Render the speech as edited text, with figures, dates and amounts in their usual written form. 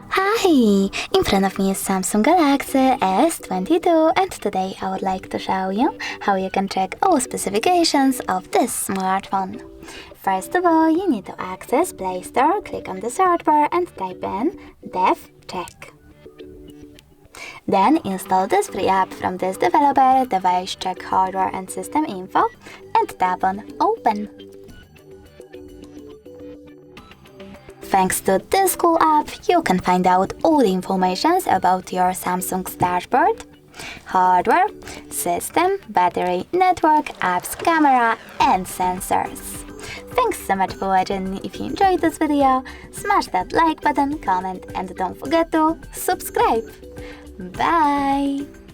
Hi! In front of me is Samsung Galaxy S22 and today I would like to show you how you can check all specifications of this smartphone. First of all, you need to access Play Store, click on the search bar and type in Dev Check. Then install this free app from this developer, Device Check Hardware and System Info, and tap on Open. Thanks to this cool app, you can find out all the information about your Samsung's dashboard, hardware, system, battery, network, apps, camera, and sensors. Thanks so much for watching. If you enjoyed this video, smash that like button, comment, and don't forget to subscribe. Bye!